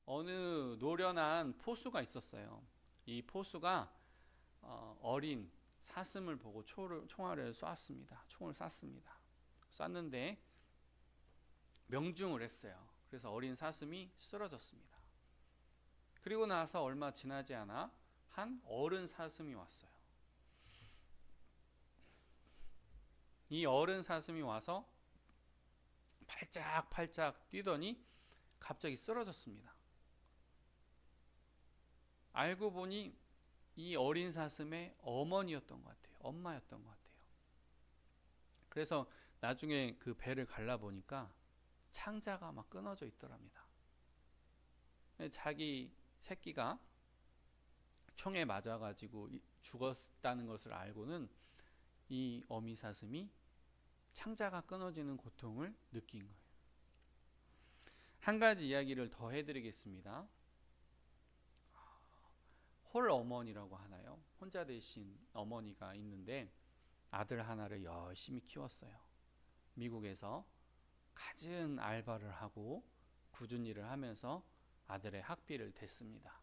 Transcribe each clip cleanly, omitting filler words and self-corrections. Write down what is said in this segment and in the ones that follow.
어느 노련한 포수가 있었어요. 이 포수가 어린 사슴을 보고 총알을 쐈습니다. 총을 쐈습니다. 쐈는데 명중을 했어요. 그래서 어린 사슴이 쓰러졌습니다. 그리고 나서 얼마 지나지 않아 한 어른 사슴이 왔어요. 이 어른 사슴이 와서 팔짝팔짝 뛰더니 갑자기 쓰러졌습니다. 알고 보니 이 어린 사슴의 어머니였던 것 같아요. 엄마였던 것 같아요. 그래서 나중에 그 배를 갈라보니까 창자가 막 끊어져 있더랍니다. 자기 새끼가 총에 맞아가지고 죽었다는 것을 알고는 이 어미 사슴이 창자가 끊어지는 고통을 느낀 거예요. 한 가지 이야기를 더 해드리겠습니다. 홀 어머니라고 하나요? 혼자 되신 어머니가 있는데 아들 하나를 열심히 키웠어요. 미국에서 갖은 알바를 하고 굳은 일을 하면서 아들의 학비를 댔습니다.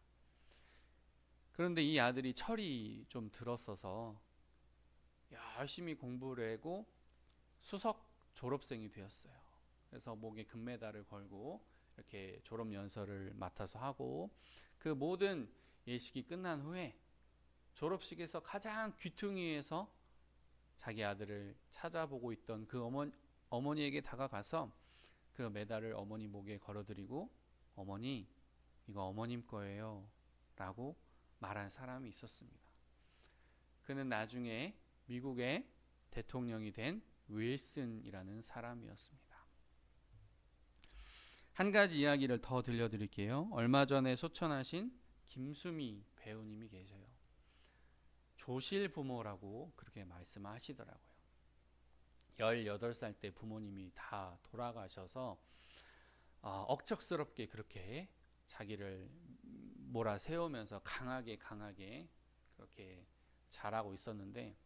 그런데 이 아들이 철이 좀 들었어서 열심히 공부를 하고 수석 졸업생이 되었어요. 그래서 목에 금메달을 걸고 이렇게 졸업 연설을 맡아서 하고, 그 모든 예식이 끝난 후에 졸업식에서 가장 귀퉁이에서 자기 아들을 찾아보고 있던 그 어머니에게 다가가서 그 메달을 어머니 목에 걸어드리고, 어머니, 이거 어머님 거예요 라고 말한 사람이 있었습니다. 그는 나중에 미국의 대통령이 된 윌슨이라는 사람이었습니다. 한 가지 이야기를 더 들려드릴게요. 얼마 전에 소천하신 김수미 배우님이 계셔요. 조실 부모라고 그렇게 말씀하시더라고요. 18살 때 부모님이 다 돌아가셔서 억척스럽게 그렇게 자기를 몰아세우면서 강하게 그렇게 자라고 있었는데,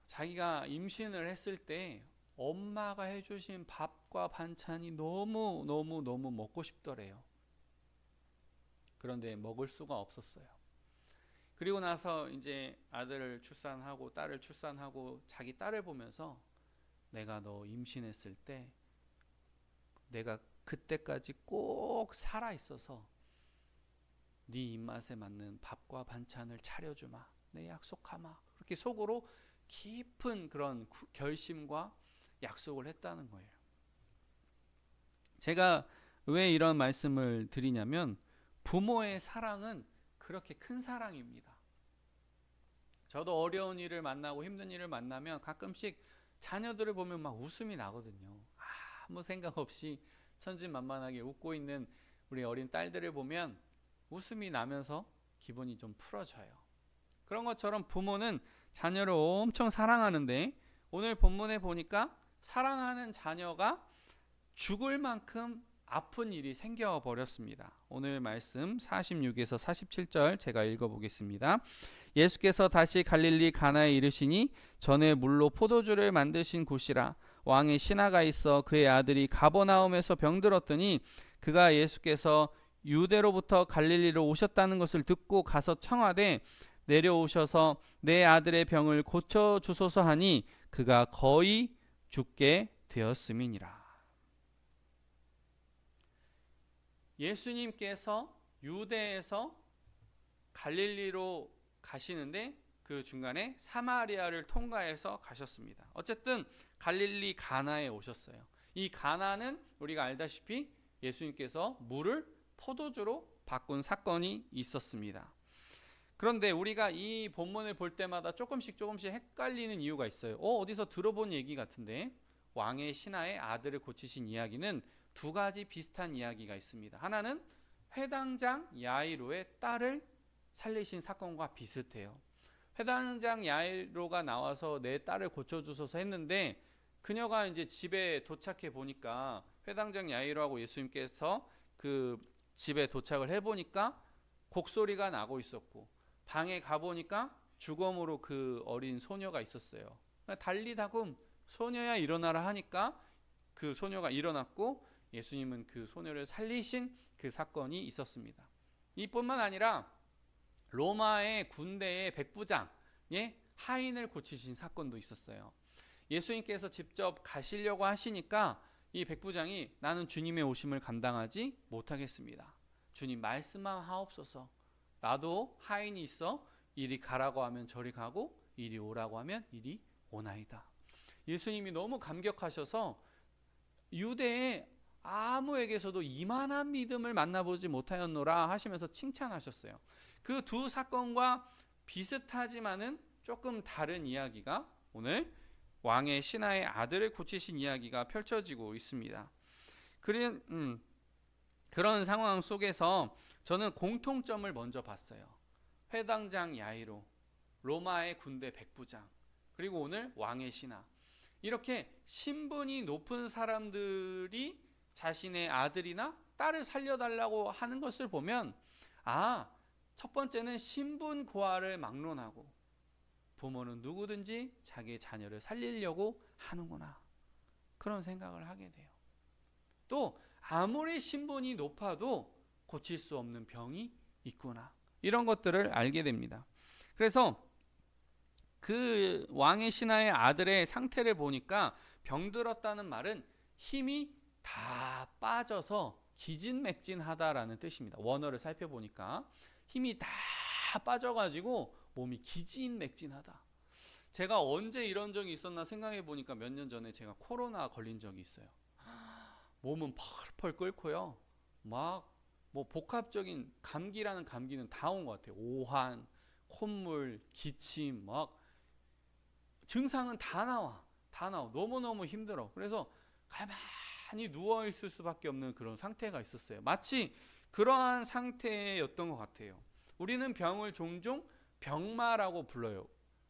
자기가 임신을 했을 때 엄마가 해주신 밥과 반찬이 너무 먹고 싶더래요. 그런데 먹을 수가 없었어요. 그리고 나서 이제 아들을 출산하고 딸을 출산하고 자기 딸을 보면서, 내가 너 임신했을 때 내가 그때까지 꼭 살아 있어서 네 입맛에 맞는 밥과 반찬을 차려주마, 내 약속하마, 그렇게 속으로 깊은 그런 결심과 약속을 했다는 거예요. 제가 왜 이런 말씀을 드리냐면, 부모의 사랑은 그렇게 큰 사랑입니다. 저도 어려운 일을 만나고 힘든 일을 만나면 가끔씩 자녀들을 보면 막 웃음이 나거든요. 아무 생각 없이 천진만만하게 웃고 있는 우리 어린 딸들을 보면 웃음이 나면서 기분이 좀 풀어져요. 그런 것처럼 부모는 자녀를 엄청 사랑하는데, 오늘 본문에 보니까 사랑하는 자녀가 죽을 만큼 아픈 일이 생겨버렸습니다. 오늘 말씀 46에서 47절 제가 읽어보겠습니다. 예수께서 다시 갈릴리 가나에 이르시니 전에 물로 포도주를 만드신 곳이라. 왕의 신하가 있어 그의 아들이 가버나움에서 병들었더니 그가 예수께서 유대로부터 갈릴리로 오셨다는 것을 듣고 가서 청하되 내려오셔서 내 아들의 병을 고쳐주소서 하니 그가 거의 죽게 되었음이니라. 예수님께서 유대에서 갈릴리로 가시는데 그 중간에 사마리아를 통과해서 가셨습니다. 어쨌든 갈릴리 가나에 오셨어요. 이 가나는 우리가 알다시피 예수님께서 물을 포도주로 바꾼 사건이 있었습니다. 그런데 우리가 이 본문을 볼 때마다 조금씩 헷갈리는 이유가 있어요. 어디서 들어본 얘기 같은데, 왕의 신하의 아들을 고치신 이야기는 두 가지 비슷한 이야기가 있습니다. 하나는 회당장 야이로의 딸을 살리신 사건과 비슷해요. 회당장 야이로가 나와서 내 딸을 고쳐주소서 했는데, 그녀가 이제 집에 도착해 보니까 회당장 야이로하고 예수님께서 그 집에 도착을 해보니까 곡소리가 나고 있었고, 방에 가보니까 주검으로 그 어린 소녀가 있었어요. 달리다금 소녀야 일어나라 하니까 그 소녀가 일어났고, 예수님은 그 소녀를 살리신 그 사건이 있었습니다. 이뿐만 아니라 로마의 군대의 백부장의 하인을 고치신 사건도 있었어요. 예수님께서 직접 가시려고 하시니까 이 백부장이 나는 주님의 오심을 감당하지 못하겠습니다. 주님 말씀만 하옵소서. 나도 하인이 있어 이리 가라고 하면 저리 가고 이리 오라고 하면 이리 오나이다. 예수님이 너무 감격하셔서 유대의 아무에게서도 이만한 믿음을 만나보지 못하였노라 하시면서 칭찬하셨어요. 그 두 사건과 비슷하지만은 조금 다른 이야기가 오늘 왕의 신하의 아들을 고치신 이야기가 펼쳐지고 있습니다. 그런 상황 속에서 저는 공통점을 먼저 봤어요. 회당장 야이로, 로마의 군대 백부장, 그리고 오늘 왕의 신하. 이렇게 신분이 높은 사람들이 자신의 아들이나 딸을 살려달라고 하는 것을 보면 첫 번째는 신분 고하를 막론하고 부모는 누구든지 자기 자녀를 살리려고 하는구나, 그런 생각을 하게 돼요. 또 아무리 신분이 높아도 고칠 수 없는 병이 있구나, 이런 것들을 알게 됩니다. 그래서 그 왕의 신하의 아들의 상태를 보니까 병들었다는 말은 힘이 다 빠져서 기진맥진하다라는 뜻입니다. 원어를 살펴보니까 힘이 다 빠져가지고 몸이 기진맥진하다. 제가 언제 이런 적이 있었나 생각해 보니까 몇 년 전에 제가 코로나 걸린 적이 있어요. 몸은 펄펄 끓고요. 막 뭐 복합적인 감기라는 감기는 다 온 것 같아요. 오한, 콧물, 기침, 막 증상은 다 나와. 너무너무 힘들어. 그래서 가만히 누워 있을 수밖에 없는 그런 상태가 있었어요. 마치 그러한 상태였던 것 같아요. 우리는 병을 종종 병마라고 불러요.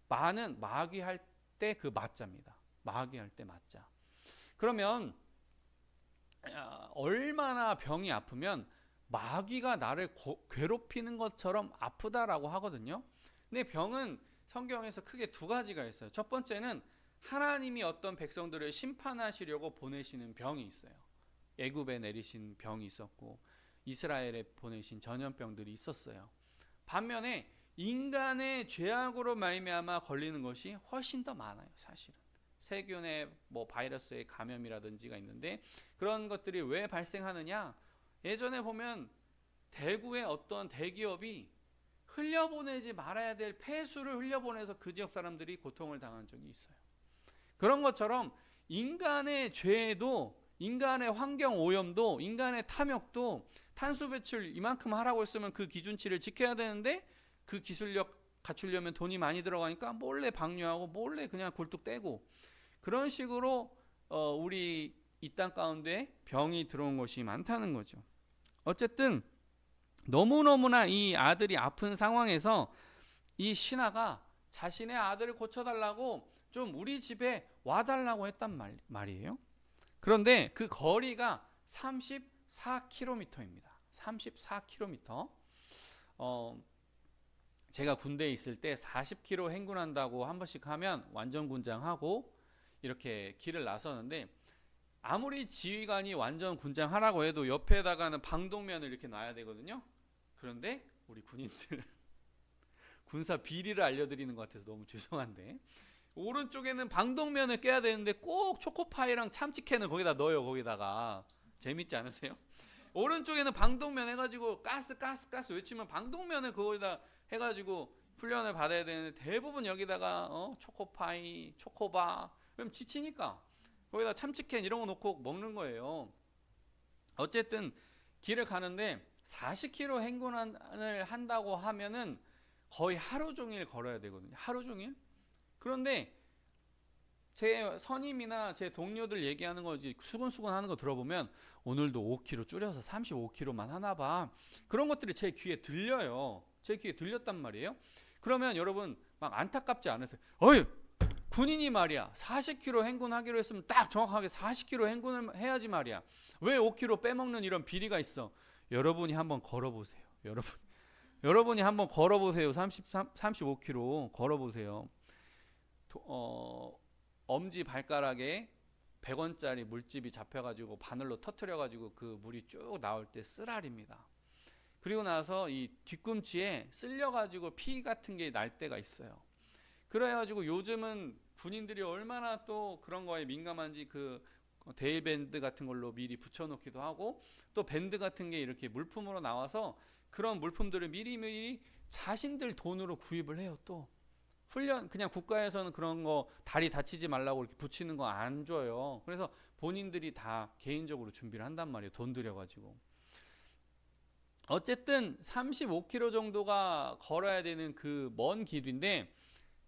마는 마귀할 때 그 마자입니다. 마귀할 때 마자. 그러면 얼마나 병이 아프면 마귀가 나를 괴롭히는 것처럼 아프다라고 하거든요. 근데 병은 성경에서 크게 두 가지가 있어요. 첫 번째는 하나님이 어떤 백성들을 심판하시려고 보내시는 병이 있어요. 애굽에 내리신 병이 있었고 이스라엘에 보내신 전염병들이 있었어요. 반면에 인간의 죄악으로 말미암아 걸리는 것이 훨씬 더 많아요. 사실은 세균의 바이러스의 감염이라든지가 있는데, 그런 것들이 왜 발생하느냐, 예전에 보면 대구의 어떤 대기업이 흘려보내지 말아야 될 폐수를 흘려보내서 그 지역 사람들이 고통을 당한 적이 있어요. 그런 것처럼 인간의 죄도, 인간의 환경 오염도, 인간의 탐욕도 탄소 배출 이만큼 하라고 했으면 그 기준치를 지켜야 되는데 그 기술력 갖추려면 돈이 많이 들어가니까 몰래 방류하고 몰래 그냥 굴뚝 떼고, 그런 식으로 우리 이 땅 가운데 병이 들어온 것이 많다는 거죠. 어쨌든 너무너무나 이 아들이 아픈 상황에서 이 신하가 자신의 아들을 고쳐달라고 좀 우리 집에 와달라고 했단 말이에요. 그런데 그 거리가 34km입니다. 34km. 제가 군대에 있을 때 40km 행군한다고 한 번씩 하면 완전 군장하고 이렇게 길을 나서는데, 아무리 지휘관이 완전 군장하라고 해도 옆에다가는 방독면을 이렇게 놔야 되거든요. 그런데 우리 군인들 군사 비리를 알려드리는 것 같아서 너무 죄송한데, 오른쪽에는 방독면을 껴야 되는데 꼭 초코파이랑 참치캔을 거기다 넣어요. 거기다가 재밌지 않으세요? 오른쪽에는 방독면 해가지고 가스 외치면 방독면을 거기다 해가지고 훈련을 받아야 되는데, 대부분 여기다가 초코파이, 초코바, 그럼 지치니까 거기다 참치캔 이런 거 넣고 먹는 거예요. 어쨌든 길을 가는데 40km 행군을 한다고 하면은 거의 하루 종일 걸어야 되거든요. 하루 종일. 그런데 제 선임이나 제 동료들 얘기하는 거 수근수근 하는 거 들어보면 오늘도 5km 줄여서 35km만 하나 봐. 그런 것들이 제 귀에 들려요. 제 귀에 들렸단 말이에요. 그러면 여러분 막 안타깝지 않으세요? 어이, 군인이 말이야 40km 행군하기로 했으면 딱 정확하게 40km 행군을 해야지 말이야. 왜 5km 빼먹는 이런 비리가 있어? 여러분이 한번 걸어보세요. 여러분이 한번 걸어보세요. 35km 걸어보세요. 엄지 발가락에 100원짜리 물집이 잡혀가지고 바늘로 터트려가지고 그 물이 쭉 나올 때 쓰라립니다. 그리고 나서 이 뒤꿈치에 쓸려가지고 피 같은 게 날 때가 있어요. 그래가지고 요즘은 군인들이 얼마나 또 그런 거에 민감한지 그 데일밴드 같은 걸로 미리 붙여놓기도 하고, 또 밴드 같은 게 이렇게 물품으로 나와서 그런 물품들을 미리미리 자신들 돈으로 구입을 해요. 또 훈련, 그냥 국가에서는 그런 거 다리 다치지 말라고 이렇게 붙이는 거 안 줘요. 그래서 본인들이 다 개인적으로 준비를 한단 말이에요. 돈 들여가지고. 어쨌든 35km 정도가 걸어야 되는 그 먼 길인데,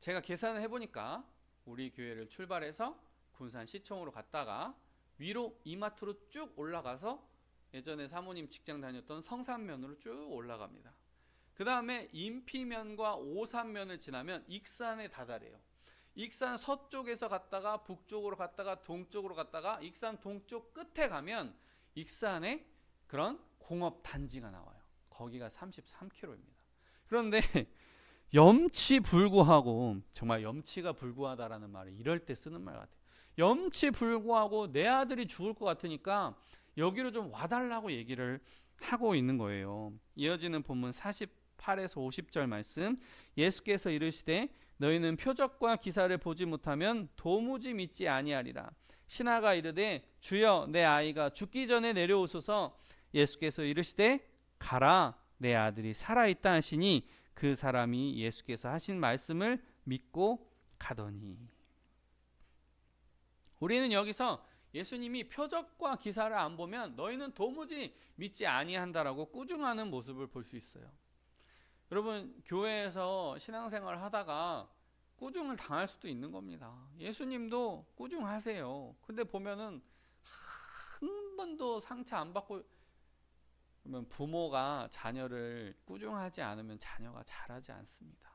제가 계산을 해보니까 우리 교회를 출발해서 군산 시청으로 갔다가 위로 이마트로 쭉 올라가서 예전에 사모님 직장 다녔던 성산면으로 쭉 올라갑니다. 그 다음에 인피면과 오산면을 지나면 익산에 다다래요. 익산 서쪽에서 갔다가 북쪽으로 갔다가 동쪽으로 갔다가 익산 동쪽 끝에 가면 익산에 그런 공업 단지가 나와요. 거기가 33km입니다. 그런데 염치불구하고, 정말 염치가 불구하다라는 말을 이럴 때 쓰는 말 같아요. 염치불구하고 내 아들이 죽을 것 같으니까 여기로 좀 와달라고 얘기를 하고 있는 거예요. 이어지는 본문 48에서 50절 말씀, 예수께서 이르시되 너희는 표적과 기사를 보지 못하면 도무지 믿지 아니하리라. 신하가 이르되 주여 내 아이가 죽기 전에 내려오소서. 예수께서 이르시되 가라, 내 아들이 살아있다 하시니 그 사람이 예수께서 하신 말씀을 믿고 가더니. 우리는 여기서 예수님이 표적과 기사를 안 보면 너희는 도무지 믿지 아니한다라고 꾸중하는 모습을 볼 수 있어요. 여러분, 교회에서 신앙생활을 하다가 꾸중을 당할 수도 있는 겁니다. 예수님도 꾸중하세요. 근데 보면은 한 번도 상처 안 받고, 그러면 부모가 자녀를 꾸중하지 않으면 자녀가 자라지 않습니다.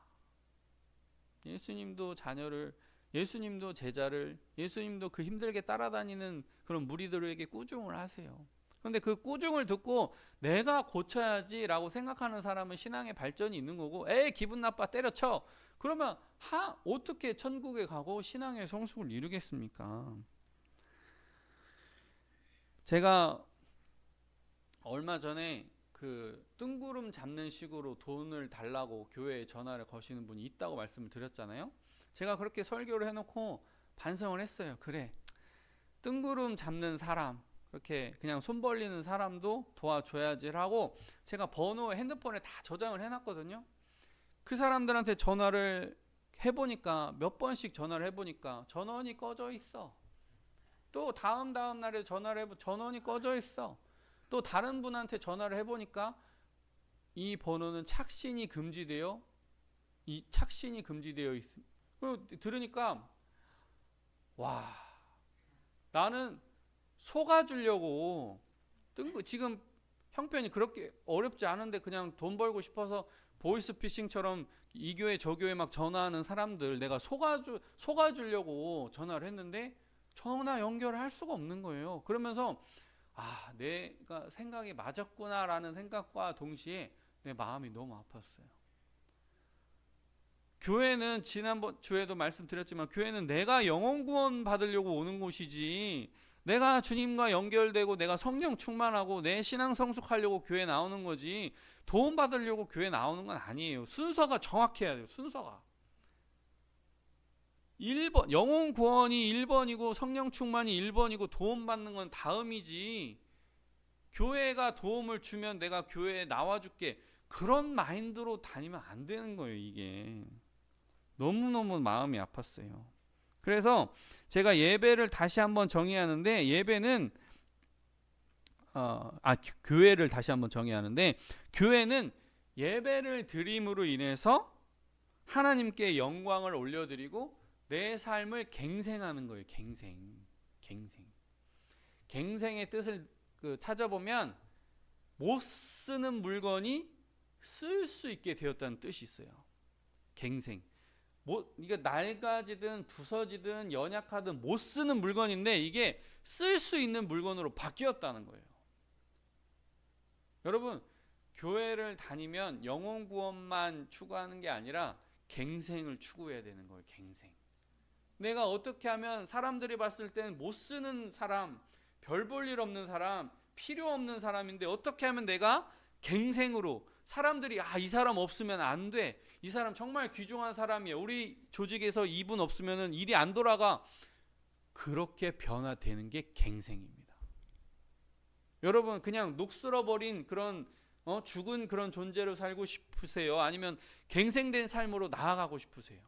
예수님도 자녀를, 예수님도 제자를, 예수님도 그 힘들게 따라다니는 그런 무리들에게 꾸중을 하세요. 그런데 그 꾸중을 듣고 내가 고쳐야지 라고 생각하는 사람은 신앙의 발전이 있는 거고, 에이 기분 나빠 때려쳐, 그러면 어떻게 천국에 가고 신앙의 성숙을 이루겠습니까? 제가 얼마 전에 그 뜬구름 잡는 식으로 돈을 달라고 교회에 전화를 거시는 분이 있다고 말씀을 드렸잖아요. 제가 그렇게 설교를 해놓고 반성을 했어요. 그래, 뜬구름 잡는 사람, 그렇게 그냥 손 벌리는 사람도 도와줘야지 하고 제가 번호 핸드폰에 다 저장을 해놨거든요. 그 사람들한테 전화를 해보니까, 몇 번씩 전화를 해보니까 전원이 꺼져 있어. 또 다음 날에 전화를 해보, 전원이 꺼져 있어. 또 다른 분한테 전화를 해보니까 이 번호는 착신이 금지되어 있. 그리고 들으니까 와, 나는 속아주려고 지금 형편이 그렇게 어렵지 않은데 그냥 돈 벌고 싶어서 보이스피싱처럼 이 교회 저 교회 막 전화하는 사람들 내가 속아주려고 전화를 했는데 전화 연결을 할 수가 없는 거예요. 그러면서 내가 생각이 맞았구나라는 생각과 동시에 내 마음이 너무 아팠어요. 교회는 지난번 주에도 말씀드렸지만 교회는 내가 영혼 구원 받으려고 오는 곳이지, 내가 주님과 연결되고 내가 성령 충만하고 내 신앙 성숙하려고 교회 나오는 거지, 도움 받으려고 교회 나오는 건 아니에요. 순서가 정확해야 돼요. 순서가 1번, 영혼 구원이 1번이고 성령 충만이 1번이고 도움 받는 건 다음이지, 교회가 도움을 주면 내가 교회에 나와줄게, 그런 마인드로 다니면 안 되는 거예요. 이게 너무너무 마음이 아팠어요. 그래서 제가 예배를 다시 한번 정의하는데, 예배는 교회를 다시 한번 정의하는데, 교회는 예배를 드림으로 인해서 하나님께 영광을 올려드리고 내 삶을 갱생하는 거예요. 갱생의 뜻을 찾아보면 못 쓰는 물건이 쓸 수 있게 되었다는 뜻이 있어요. 갱생. 이게 낡아지든 부서지든 연약하든 못 쓰는 물건인데 이게 쓸 수 있는 물건으로 바뀌었다는 거예요. 여러분, 교회를 다니면 영혼 구원만 추구하는 게 아니라 갱생을 추구해야 되는 거예요. 갱생. 내가 어떻게 하면 사람들이 봤을 때는 못 쓰는 사람, 별 볼 일 없는 사람, 필요 없는 사람인데 어떻게 하면 내가 갱생으로 사람들이 이 사람 없으면 안 돼. 이 사람 정말 귀중한 사람이에요. 우리 조직에서 이분 없으면 일이 안 돌아가. 그렇게 변화되는 게 갱생입니다. 여러분 그냥 녹슬어버린 그런 죽은 그런 존재로 살고 싶으세요? 아니면 갱생된 삶으로 나아가고 싶으세요?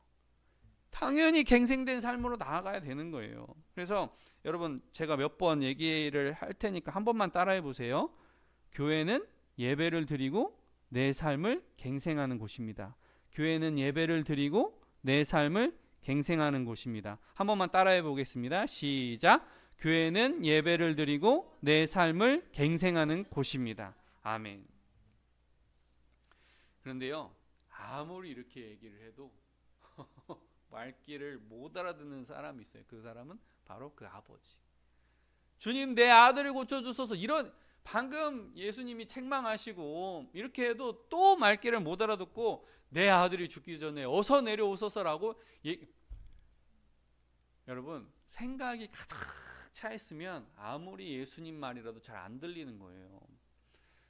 당연히 갱생된 삶으로 나아가야 되는 거예요. 그래서 여러분 제가 몇 번 얘기를 할 테니까 한 번만 따라해 보세요. 교회는 예배를 드리고 내 삶을 갱생하는 곳입니다. 교회는 예배를 드리고 내 삶을 갱생하는 곳입니다. 한 번만 따라해 보겠습니다. 시작. 교회는 예배를 드리고 내 삶을 갱생하는 곳입니다. 아멘. 그런데요, 아무리 이렇게 얘기를 해도 말귀를 못 알아듣는 사람이 있어요. 그 사람은 바로 그 아버지. 주님 내 아들을 고쳐주소서. 이런 방금 예수님이 책망하시고 이렇게 해도 또 말귀를 못 알아듣고 내 아들이 죽기 전에 어서 내려오소서라고 여러분 생각이 가득 차 있으면 아무리 예수님 말이라도 잘 안 들리는 거예요.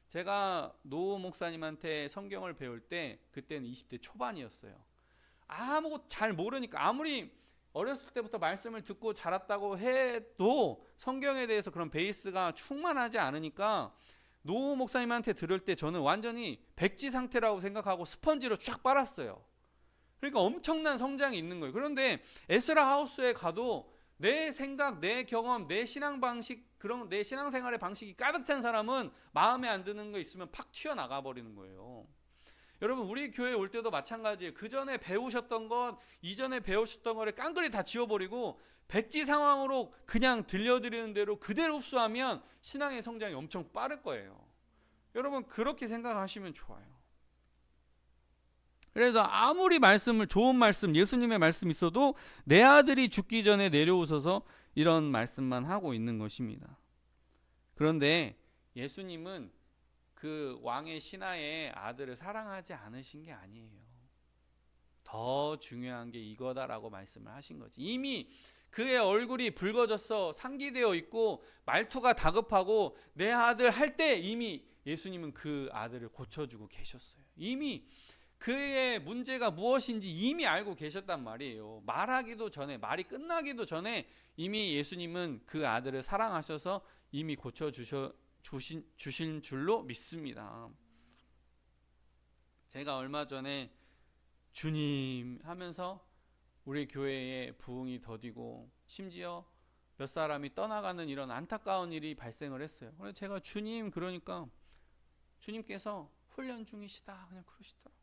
제가 노 목사님한테 성경을 배울 때 그때는 20대 초반이었어요. 아무것도 잘 모르니까 아무리 어렸을 때부터 말씀을 듣고 자랐다고 해도 성경에 대해서 그런 베이스가 충만하지 않으니까 노 목사님한테 들을 때 저는 완전히 백지 상태라고 생각하고 스펀지로 쫙 빨았어요. 그러니까 엄청난 성장이 있는 거예요. 그런데 에스라 하우스에 가도 내 생각, 내 경험, 내 신앙 방식, 그런 내 신앙생활의 방식이 가득 찬 사람은 마음에 안 드는 거 있으면 팍 튀어나가 버리는 거예요. 여러분 우리 교회 올 때도 마찬가지예요. 그 전에 배우셨던 것, 이전에 배우셨던 거를 깡그리 다 지워버리고 백지 상황으로 그냥 들려드리는 대로 그대로 흡수하면 신앙의 성장이 엄청 빠를 거예요. 여러분 그렇게 생각하시면 좋아요. 그래서 아무리 말씀을 좋은 말씀, 예수님의 말씀 있어도 내 아들이 죽기 전에 내려오셔서 이런 말씀만 하고 있는 것입니다. 그런데 예수님은 그 왕의 신하의 아들을 사랑하지 않으신 게 아니에요. 더 중요한 게 이거다라고 말씀을 하신 거지. 이미 그의 얼굴이 붉어져서 상기되어 있고 말투가 다급하고 내 아들 할 때 이미 예수님은 그 아들을 고쳐주고 계셨어요. 이미 그의 문제가 무엇인지 이미 알고 계셨단 말이에요. 말하기도 전에, 말이 끝나기도 전에 이미 예수님은 그 아들을 사랑하셔서 이미 주신 줄로 믿습니다. 제가 얼마 전에 주님 하면서 우리 교회에 부흥이 더디고 심지어 몇 사람이 떠나가는 이런 안타까운 일이 발생을 했어요. 그래서 제가 주님 그러니까 주님께서 훈련 중이시다 그냥 그러시더라고요.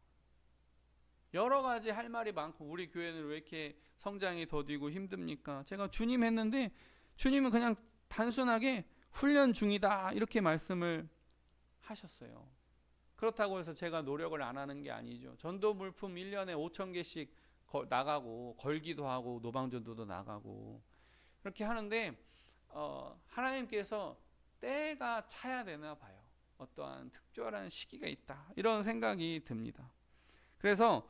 여러 가지 할 말이 많고 우리 교회는 왜 이렇게 성장이 더디고 힘듭니까? 제가 주님 했는데 주님은 그냥 단순하게 훈련 중이다 이렇게 말씀을 하셨어요. 그렇다고 해서 제가 노력을 안 하는 게 아니죠. 전도 물품 1년에 5,000개씩 나가고 걸기도 하고 노방전도도 나가고 그렇게 하는데 하나님께서 때가 차야 되나 봐요. 어떠한 특별한 시기가 있다 이런 생각이 듭니다. 그래서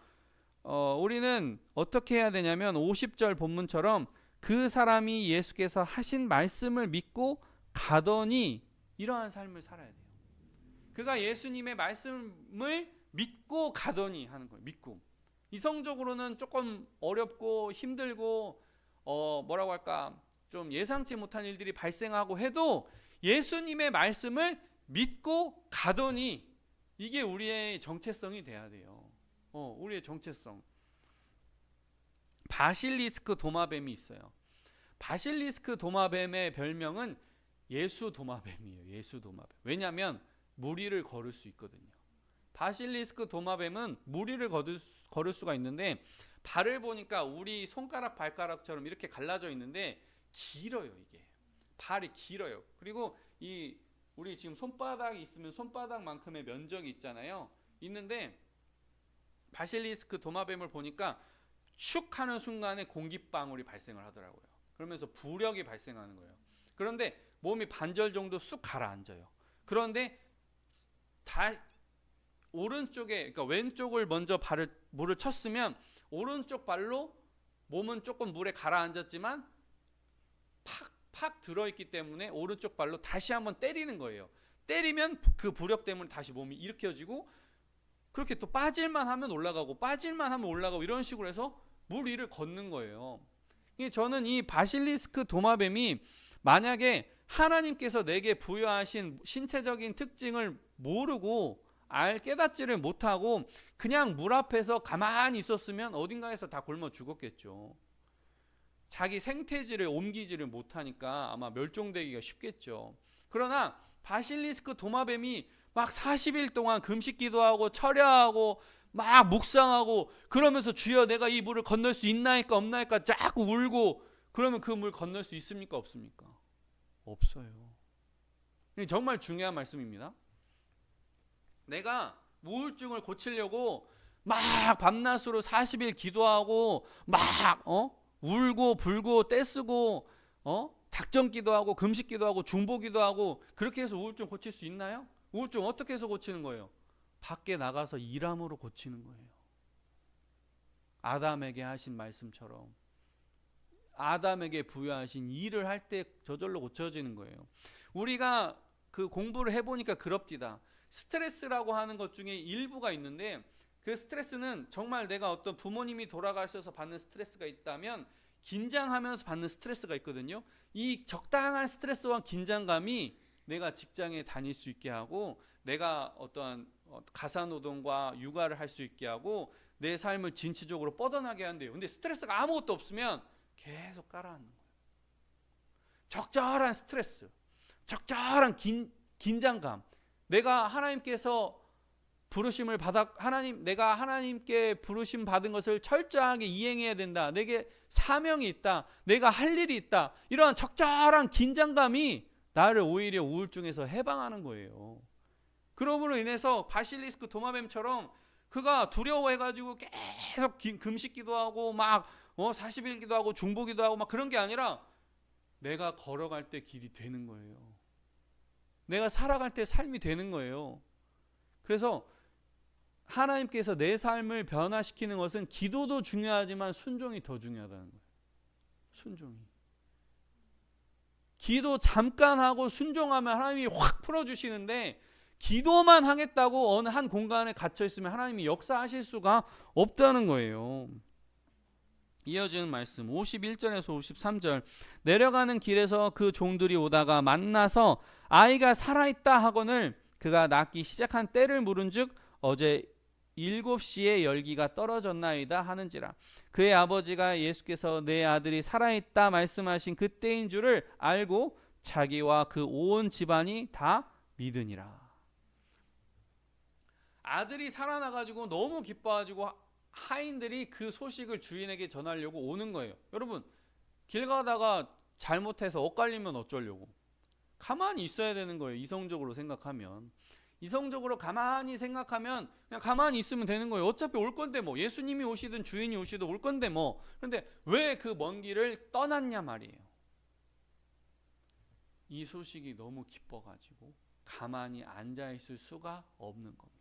우리는 어떻게 해야 되냐면 50절 본문처럼 그 사람이 예수께서 하신 말씀을 믿고 가더니 이러한 삶을 살아야 돼요. 그가 예수님의 말씀을 믿고 가더니 하는 거예요. 믿고. 이성적으로는 조금 어렵고 힘들고 뭐라고 할까 좀 예상치 못한 일들이 발생하고 해도 예수님의 말씀을 믿고 가더니 이게 우리의 정체성이 돼야 돼요. 우리의 정체성. 바실리스크 도마뱀이 있어요. 바실리스크 도마뱀의 별명은 예수 도마뱀이에요. 예수 도마뱀. 왜냐하면 무리를 걸을 수 있거든요. 바실리스크 도마뱀은 무리를 걸을 수가 있는데 발을 보니까 우리 손가락 발가락처럼 이렇게 갈라져 있는데 길어요. 이게 발이 길어요. 그리고 우리 지금 손바닥이 있으면 손바닥만큼의 면적이 있잖아요. 있는데 바실리스크 도마뱀을 보니까 축 하는 순간에 공기방울이 발생을 하더라고요. 그러면서 부력이 발생하는 거예요. 그런데 몸이 반절 정도 쑥 가라앉아요. 그런데 오른쪽에 그러니까 왼쪽을 먼저 물을 쳤으면 오른쪽 발로 몸은 조금 물에 가라앉았지만 팍 들어있기 때문에 오른쪽 발로 다시 한번 때리는 거예요. 때리면 그 부력 때문에 다시 몸이 일으켜지고, 그렇게 또 빠질만 하면 올라가고 빠질만 하면 올라가고, 이런 식으로 해서 물 위를 걷는 거예요. 저는 이 바실리스크 도마뱀이 만약에 하나님께서 내게 부여하신 신체적인 특징을 모르고 깨닫지를 못하고 그냥 물 앞에서 가만히 있었으면 어딘가에서 다 굶어 죽었겠죠. 자기 생태지를 옮기지를 못하니까 아마 멸종되기가 쉽겠죠. 그러나 바실리스크 도마뱀이 막 40일 동안 금식 기도하고 철야하고 막 묵상하고 그러면서 주여 내가 이 물을 건널 수 있나이까 없나이까 자꾸 울고, 그러면 그 물 건널 수 있습니까 없습니까? 없어요. 정말 중요한 말씀입니다. 내가 우울증을 고치려고 막 밤낮으로 40일 기도하고 막 울고 불고 떼쓰고 작전 기도하고 금식 기도하고 중보 기도하고 그렇게 해서 우울증 고칠 수 있나요? 우울증 어떻게 해서 고치는 거예요? 밖에 나가서 일함으로 고치는 거예요. 아담에게 하신 말씀처럼 아담에게 부여하신 일을 할 때 저절로 고쳐지는 거예요. 우리가 그 공부를 해보니까 그럽디다. 스트레스라고 하는 것 중에 일부가 있는데, 그 스트레스는 정말 내가 어떤 부모님이 돌아가셔서 받는 스트레스가 있다면 긴장하면서 받는 스트레스가 있거든요. 이 적당한 스트레스와 긴장감이 내가 직장에 다닐 수 있게 하고, 내가 어떠한 가사노동과 육아를 할 수 있게 하고, 내 삶을 진취적으로 뻗어나게 한대요. 근데 스트레스가 아무것도 없으면 계속 깔아앉는 거예요. 적절한 스트레스, 적절한 긴장감, 내가 하나님께서 부르심을 내가 하나님께 부르심 받은 것을 철저하게 이행해야 된다, 내게 사명이 있다, 내가 할 일이 있다, 이러한 적절한 긴장감이 나를 오히려 우울증에서 해방하는 거예요. 그러므로 인해서 바실리스크 도마뱀처럼 그가 두려워해가지고 계속 금식 기도하고 막 40일 기도하고 중보 기도하고 막 그런 게 아니라 내가 걸어갈 때 길이 되는 거예요. 내가 살아갈 때 삶이 되는 거예요. 그래서 하나님께서 내 삶을 변화시키는 것은 기도도 중요하지만 순종이 더 중요하다는 거예요. 순종이. 기도 잠깐 하고 순종하면 하나님이 확 풀어주시는데, 기도만 하겠다고 어느 한 공간에 갇혀 있으면 하나님이 역사하실 수가 없다는 거예요. 이어지는 말씀 51절에서 53절. 내려가는 길에서 그 종들이 오다가 만나서 아이가 살아있다 하거늘 그가 낳기 시작한 때를 물은즉 어제 7시에 열기가 떨어졌나이다 하는지라. 그의 아버지가 예수께서 내 아들이 살아있다 말씀하신 그때인 줄을 알고 자기와 그 온 집안이 다 믿으니라. 아들이 살아나가지고 너무 기뻐가지고 하인들이 그 소식을 주인에게 전하려고 오는 거예요. 여러분, 길 가다가 잘못해서 엇갈리면 어쩌려고? 가만히 있어야 되는 거예요. 이성적으로 생각하면. 이성적으로 가만히 생각하면 그냥 가만히 있으면 되는 거예요. 어차피 올 건데 뭐, 예수님이 오시든 주인이 오시든 올 건데 뭐. 그런데 왜 그 먼 길을 떠났냐 말이에요. 이 소식이 너무 기뻐가지고 가만히 앉아있을 수가 없는 겁니다.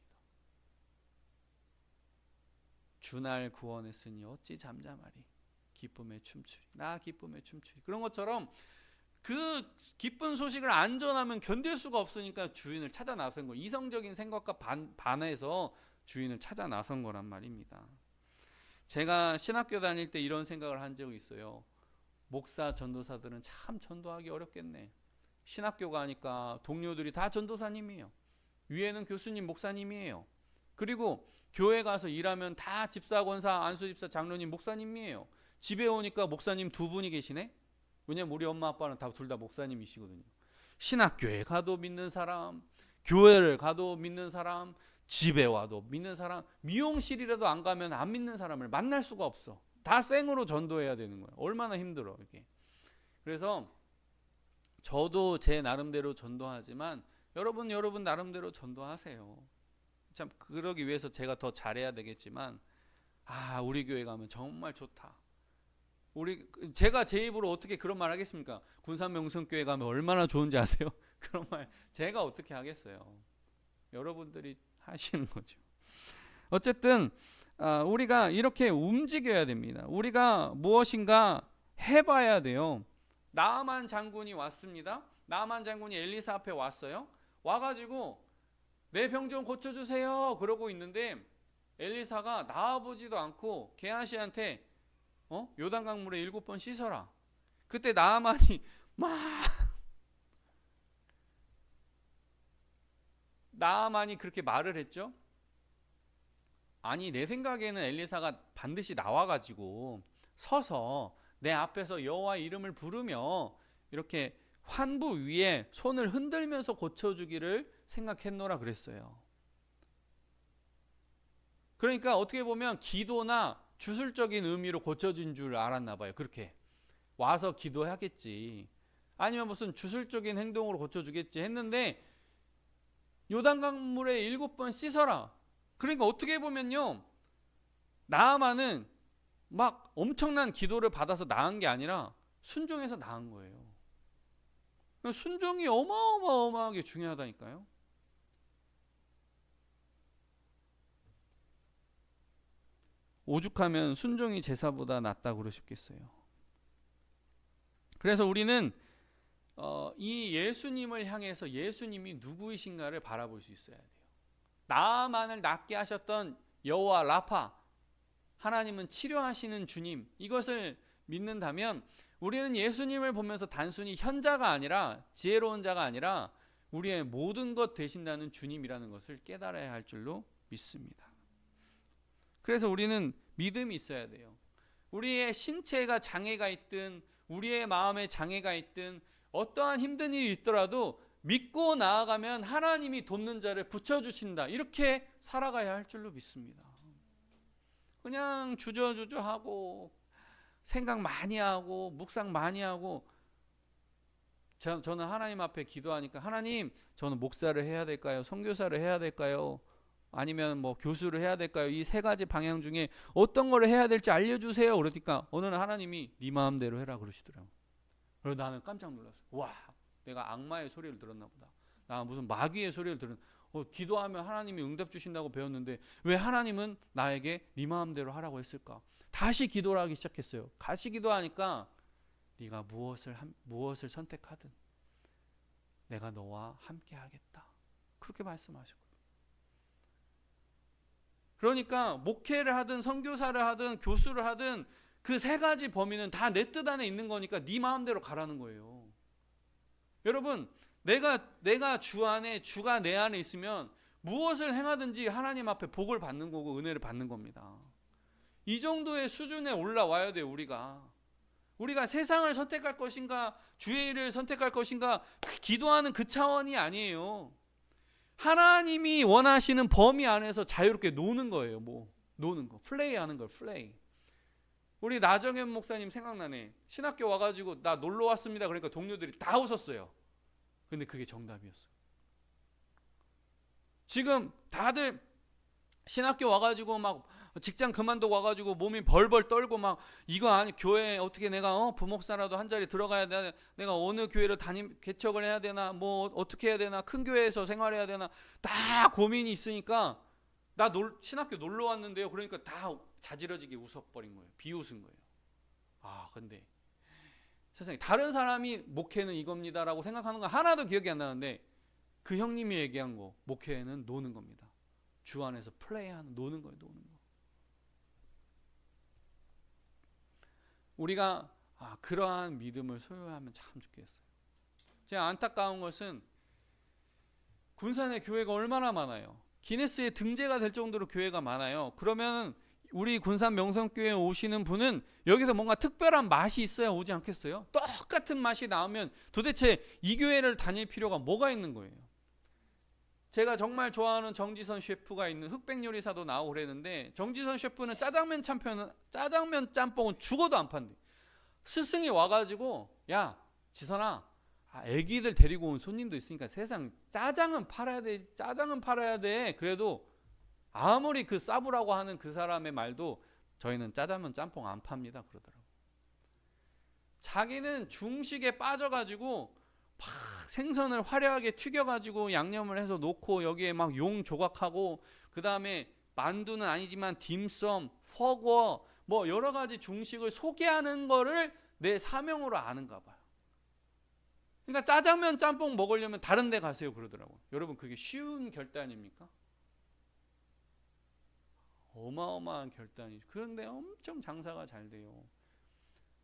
주날 구원했으니 어찌 잠잠하리. 기쁨에 춤추리. 나 기쁨에 춤추리. 그런 것처럼 그 기쁜 소식을 안 전하면 견딜 수가 없으니까 주인을 찾아 나선 거예요. 이성적인 생각과 반해서 주인을 찾아 나선 거란 말입니다. 제가 신학교 다닐 때 이런 생각을 한 적이 있어요. 목사 전도사들은 참 전도하기 어렵겠네. 신학교 가니까 동료들이 다 전도사님이에요. 위에는 교수님, 목사님이에요. 그리고 교회 가서 일하면 다 집사, 권사, 안수집사, 장로님, 목사님이에요. 집에 오니까 목사님 2분이 계시네. 왜냐면 우리 엄마 아빠는 둘 다 목사님이시거든요. 신학교에 가도 믿는 사람, 교회를 가도 믿는 사람, 집에 와도 믿는 사람, 미용실이라도 안 가면 안 믿는 사람을 만날 수가 없어. 다 생으로 전도해야 되는 거예요. 얼마나 힘들어 이게. 그래서 저도 제 나름대로 전도하지만 여러분 나름대로 전도하세요. 참 그러기 위해서 제가 더 잘해야 되겠지만, 우리 교회 가면 정말 좋다. 제가 제 입으로 어떻게 그런 말 하겠습니까? 군산명성교회 가면 얼마나 좋은지 아세요? 그런 말 제가 어떻게 하겠어요? 여러분들이 하시는 거죠. 어쨌든 우리가 이렇게 움직여야 됩니다. 우리가 무엇인가 해봐야 돼요. 나아만 장군이 왔습니다. 나아만 장군이 엘리사 앞에 왔어요. 와가지고 내 병 좀 고쳐주세요 그러고 있는데 엘리사가 나와보지도 않고 게하시한테 요단강물에 7번 씻어라. 그때 나아만이 나아만이 그렇게 말을 했죠. 아니, 내 생각에는 엘리사가 반드시 나와가지고 서서 내 앞에서 여호와의 이름을 부르며 이렇게 환부 위에 손을 흔들면서 고쳐주기를 생각했노라 그랬어요. 그러니까 어떻게 보면 기도나 주술적인 의미로 고쳐준 줄 알았나 봐요. 그렇게 와서 기도하겠지, 아니면 무슨 주술적인 행동으로 고쳐주겠지 했는데 요단강물에 7번 씻어라. 그러니까 어떻게 보면요, 나아만은 막 엄청난 기도를 받아서 나은 게 아니라 순종해서 나은 거예요. 순종이 어마어마하게 중요하다니까요. 오죽하면 순종이 제사보다 낫다고 그러셨겠어요. 그래서 우리는 이 예수님을 향해서 예수님이 누구이신가를 바라볼 수 있어야 돼요. 나아만을 낫게 하셨던 여호와 라파, 하나님은 치료하시는 주님, 이것을 믿는다면 우리는 예수님을 보면서 단순히 현자가 아니라, 지혜로운 자가 아니라 우리의 모든 것 되신다는 주님이라는 것을 깨달아야 할 줄로 믿습니다. 그래서 우리는 믿음이 있어야 돼요. 우리의 신체가 장애가 있든 우리의 마음에 장애가 있든 어떠한 힘든 일이 있더라도 믿고 나아가면 하나님이 돕는 자를 붙여주신다, 이렇게 살아가야 할 줄로 믿습니다. 그냥 주저주저하고 생각 많이 하고 묵상 많이 하고, 저는 하나님 앞에 기도하니까, 하나님, 저는 목사를 해야 될까요? 선교사를 해야 될까요? 아니면 뭐 교수를 해야 될까요? 이 세 가지 방향 중에 어떤 걸 해야 될지 알려주세요. 그러니까 어느 날 하나님이 네 마음대로 해라 그러시더라고요. 그래서 나는 깜짝 놀랐어요. 와, 내가 악마의 소리를 들었나 보다. 나 무슨 마귀의 소리를 들은. 기도하면 하나님이 응답 주신다고 배웠는데 왜 하나님은 나에게 네 마음대로 하라고 했을까? 다시 기도를 하기 시작했어요. 다시 기도하니까 네가 무엇을 선택하든 내가 너와 함께 하겠다, 그렇게 말씀하셨거든요. 그러니까 목회를 하든 선교사를 하든 교수를 하든 그 세 가지 범위는 다 내 뜻 안에 있는 거니까 네 마음대로 가라는 거예요. 여러분, 내가 주 안에, 주가 내 안에 있으면 무엇을 행하든지 하나님 앞에 복을 받는 거고 은혜를 받는 겁니다. 이 정도의 수준에 올라와야 돼요. 우리가 세상을 선택할 것인가 주의 일을 선택할 것인가, 기도하는 그 차원이 아니에요. 하나님이 원하시는 범위 안에서 자유롭게 노는 거예요. 노는 거, 플레이하는 거예요. 플레이. 우리 나정현 목사님 생각나네. 신학교 와가지고 나 놀러 왔습니다. 그러니까 동료들이 다 웃었어요. 근데 그게 정답이었어요. 지금 다들 신학교 와가지고 막 직장 그만두고 와가지고 몸이 벌벌 떨고 막 이거 아니, 교회 어떻게 내가 부목사라도 한 자리 들어가야 되나, 내가 어느 교회를 개척을 해야 되나, 뭐 어떻게 해야 되나, 큰 교회에서 생활해야 되나, 다 고민이 있으니까 나 신학교 놀러 왔는데요. 그러니까 다 자지러지게 웃어버린 거예요. 비웃은 거예요. 근데 세상에 다른 사람이 목회는 이겁니다라고 생각하는 거 하나도 기억이 안 나는데 그 형님이 얘기한 거, 목회는 노는 겁니다. 주 안에서 플레이하는, 노는 거예요. 노는 거. 우리가 그러한 믿음을 소유하면 참 좋겠어요. 제가 안타까운 것은 군산에 교회가 얼마나 많아요. 기네스에 등재가 될 정도로 교회가 많아요. 그러면 우리 군산 명성교회에 오시는 분은 여기서 뭔가 특별한 맛이 있어야 오지 않겠어요? 똑같은 맛이 나오면 도대체 이 교회를 다닐 필요가 뭐가 있는 거예요? 제가 정말 좋아하는 정지선 셰프가 있는 흑백요리사도 나오고 그랬는데, 정지선 셰프는 짜장면 짬뽕은 죽어도 안 판대. 스승이 와가지고, 야 지선아, 애기들 데리고 온 손님도 있으니까 세상 짜장은 팔아야 돼. 그래도 아무리 그 싸부라고 하는 그 사람의 말도 저희는 짜장면 짬뽕 안 팝니다 그러더라고요. 자기는 중식에 빠져가지고 막 생선을 화려하게 튀겨가지고 양념을 해서 놓고 여기에 막 용 조각하고 그 다음에 만두는 아니지만 딤섬, 퍼거 뭐 여러 가지 중식을 소개하는 거를 내 사명으로 아는가 봐요. 그러니까 짜장면 짬뽕 먹으려면 다른 데 가세요 그러더라고요. 여러분 그게 쉬운 결단입니까? 어마어마한 결단이죠. 그런데 엄청 장사가 잘 돼요.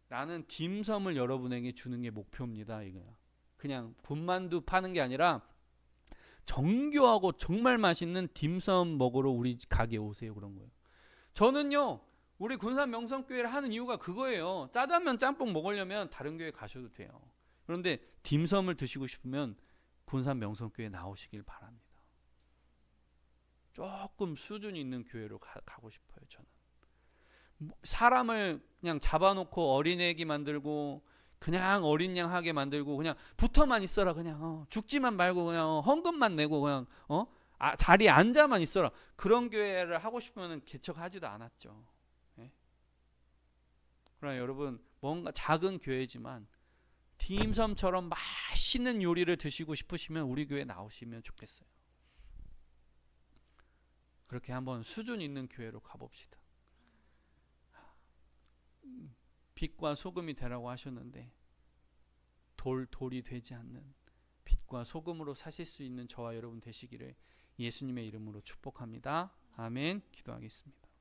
나는 딤섬을 여러분에게 주는 게 목표입니다. 이거야. 그냥 군만두 파는 게 아니라 정교하고 정말 맛있는 딤섬 먹으러 우리 가게 오세요. 그런 거예요. 저는요. 우리 군산 명성교회를 하는 이유가 그거예요. 짜장면 짬뽕 먹으려면 다른 교회 가셔도 돼요. 그런데 딤섬을 드시고 싶으면 군산 명성교회 나오시길 바랍니다. 조금 수준 있는 교회로 가고 싶어요. 저는 사람을 그냥 잡아놓고 어린애기 만들고 그냥 어린 양 하게 만들고 그냥 붙어만 있어라 그냥 죽지만 말고 그냥 헌금만 내고 그냥 자리에 앉아만 있어라 그런 교회를 하고 싶으면 개척하지도 않았죠. 예? 그러나 여러분 뭔가 작은 교회지만 딤섬처럼 맛있는 요리를 드시고 싶으시면 우리 교회 나오시면 좋겠어요. 그렇게 한번 수준 있는 교회로 가봅시다. 빛과 소금이 되라고 하셨는데 돌이 되지 않는 빛과 소금으로 사실 수 있는 저와 여러분 되시기를 예수님의 이름으로 축복합니다. 아멘. 기도하겠습니다.